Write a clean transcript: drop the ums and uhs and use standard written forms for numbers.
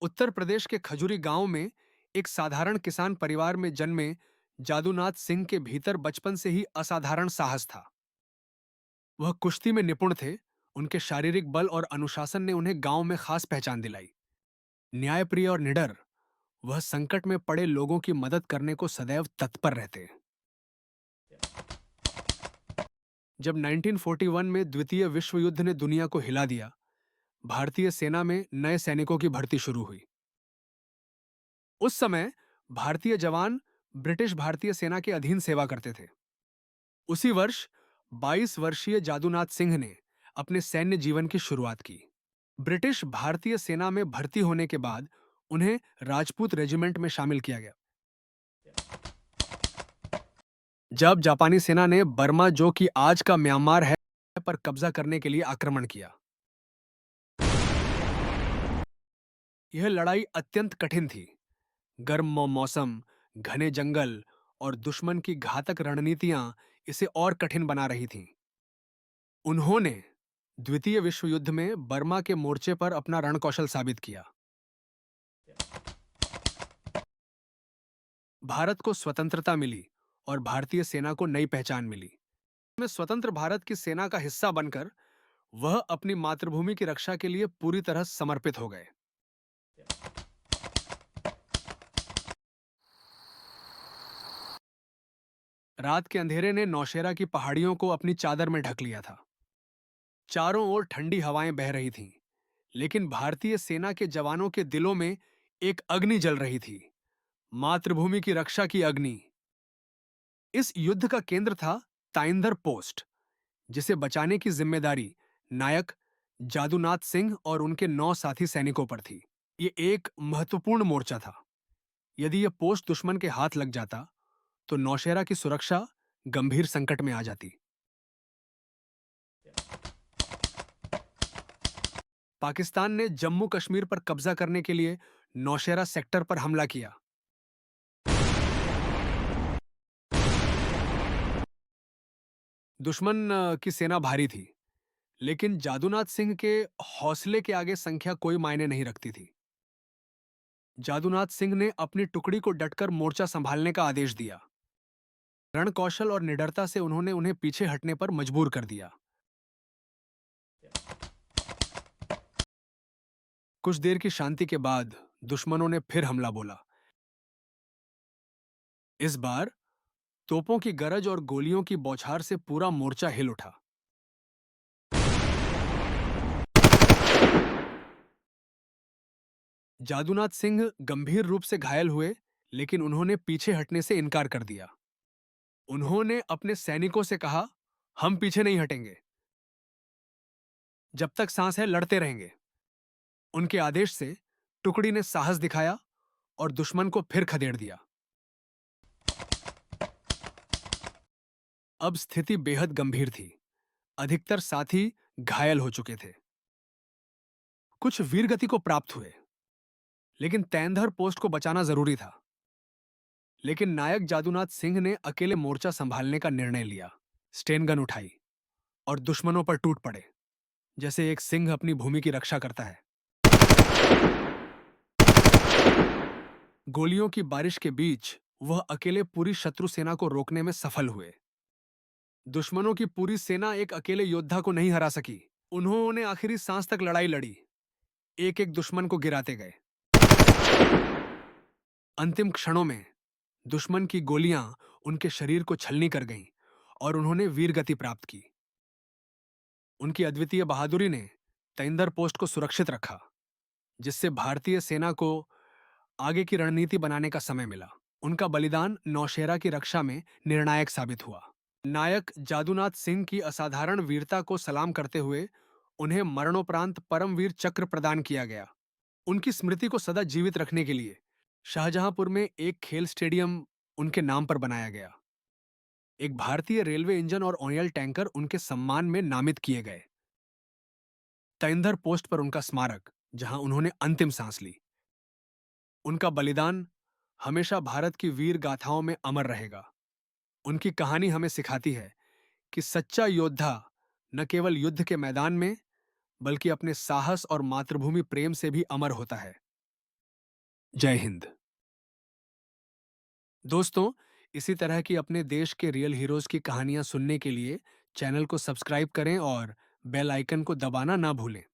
उत्तर प्रदेश के खजुरी गांव में एक साधारण किसान परिवार में जन्मे जादूनाथ सिंह के भीतर बचपन से ही असाधारण साहस था। वह कुश्ती में निपुण थे। उनके शारीरिक बल और अनुशासन ने उन्हें गांव में खास पहचान दिलाई। न्यायप्रिय और निडर, वह संकट में पड़े लोगों की मदद करने को सदैव तत्पर रहते। जब 1941 में द्वितीय विश्व युद्ध ने दुनिया को हिला दिया, भारतीय सेना में नए सैनिकों की भर्ती शुरू हुई। उस समय भारतीय जवान ब्रिटिश भारतीय सेना के अधीन सेवा करते थे। उसी वर्ष 22 वर्षीय जादूनाथ सिंह ने अपने सैन्य जीवन की शुरुआत की। ब्रिटिश भारतीय सेना में भर्ती होने के बाद उन्हें राजपूत रेजिमेंट में शामिल किया गया। जब जापानी सेना ने बर्मा, जो कि आज का म्यांमार है, पर कब्जा करने के लिए आक्रमण किया। यह लड़ाई अत्यंत कठिन थी। गर्म मौसम, घने जंगल और दुश्मन की घातक रणनीतियां इसे और कठिन बना रही थीं। उन्होंने द्वितीय विश्व युद्ध में बर्मा के मोर्चे पर अपना रणकौशल साबित किया। भारत को स्वतंत्रता मिली और भारतीय सेना को नई पहचान मिली। में स्वतंत्र भारत की सेना का हिस्सा बनकर वह अपनी मातृभूमि की रक्षा के लिए पूरी तरह समर्पित हो गए। रात के अंधेरे ने नौशेरा की पहाड़ियों को अपनी चादर में ढक लिया था। चारों ओर ठंडी हवाएं बह रही थीं, लेकिन भारतीय सेना के जवानों के दिलों में एक अग्नि जल रही थी, मातृभूमि की रक्षा की अग्नि। इस युद्ध का केंद्र था ताइंदर पोस्ट, जिसे बचाने की जिम्मेदारी नायक जादूनाथ सिंह और उनके 9 साथी सैनिकों पर थी। ये एक महत्वपूर्ण मोर्चा था। यदि यह पोस्ट दुश्मन के हाथ लग जाता, तो नौशेरा की सुरक्षा गंभीर संकट में आ जाती। पाकिस्तान ने जम्मू कश्मीर पर कब्जा करने के लिए नौशेरा सेक्टर पर हमला किया। दुश्मन की सेना भारी थी, लेकिन जादूनाथ सिंह के हौसले के आगे संख्या कोई मायने नहीं रखती थी। जादूनाथ सिंह ने अपनी टुकड़ी को डटकर मोर्चा संभालने का आदेश दिया। रणकौशल और निडरता से उन्होंने उन्हें पीछे हटने पर मजबूर कर दिया। कुछ देर की शांति के बाद दुश्मनों ने फिर हमला बोला। इस बार तोपों की गरज और गोलियों की बौछार से पूरा मोर्चा हिल उठा। जादूनाथ सिंह गंभीर रूप से घायल हुए, लेकिन उन्होंने पीछे हटने से इनकार कर दिया। उन्होंने अपने सैनिकों से कहा, हम पीछे नहीं हटेंगे। जब तक सांस है लड़ते रहेंगे। उनके आदेश से टुकड़ी ने साहस दिखाया और दुश्मन को फिर खदेड़ दिया। अब स्थिति बेहद गंभीर थी। अधिकतर साथी घायल हो चुके थे। कुछ वीरगति को प्राप्त हुए, लेकिन तैंधर पोस्ट को बचाना जरूरी था। लेकिन नायक जादूनाथ सिंह ने अकेले मोर्चा संभालने का निर्णय लिया। स्टेन गन उठाई और दुश्मनों पर टूट पड़े, जैसे एक सिंह अपनी भूमि की रक्षा करता है। गोलियों की बारिश के बीच वह अकेले पूरी शत्रु सेना को रोकने में सफल हुए। दुश्मनों की पूरी सेना एक अकेले योद्धा को नहीं हरा सकी। उन्होंने आखिरी सांस तक लड़ाई लड़ी, एक एक दुश्मन को गिराते गए। अंतिम क्षणों में दुश्मन की गोलियां उनके शरीर को छलनी कर गईं और उन्होंने वीरगति प्राप्त की। उनकी अद्वितीय बहादुरी ने तैंदर पोस्ट को सुरक्षित रखा, जिससे भारतीय सेना को आगे की रणनीति बनाने का समय मिला। उनका बलिदान नौशेरा की रक्षा में निर्णायक साबित हुआ। नायक जादूनाथ सिंह की असाधारण वीरता को सलाम करते हुए उन्हें मरणोपरांत परमवीर चक्र प्रदान किया गया। उनकी स्मृति को सदा जीवित रखने के लिए शाहजहांपुर में एक खेल स्टेडियम उनके नाम पर बनाया गया। एक भारतीय रेलवे इंजन और ऑयल टैंकर उनके सम्मान में नामित किए गए। तैंधर पोस्ट पर उनका स्मारक, जहां उन्होंने अंतिम सांस ली। उनका बलिदान हमेशा भारत की वीर गाथाओं में अमर रहेगा। उनकी कहानी हमें सिखाती है कि सच्चा योद्धा न केवल युद्ध के मैदान में, बल्कि अपने साहस और मातृभूमि प्रेम से भी अमर होता है। जय हिंद। दोस्तों, इसी तरह की अपने देश के रियल हीरोज की कहानियां सुनने के लिए चैनल को सब्सक्राइब करें और बेल आइकन को दबाना ना भूलें।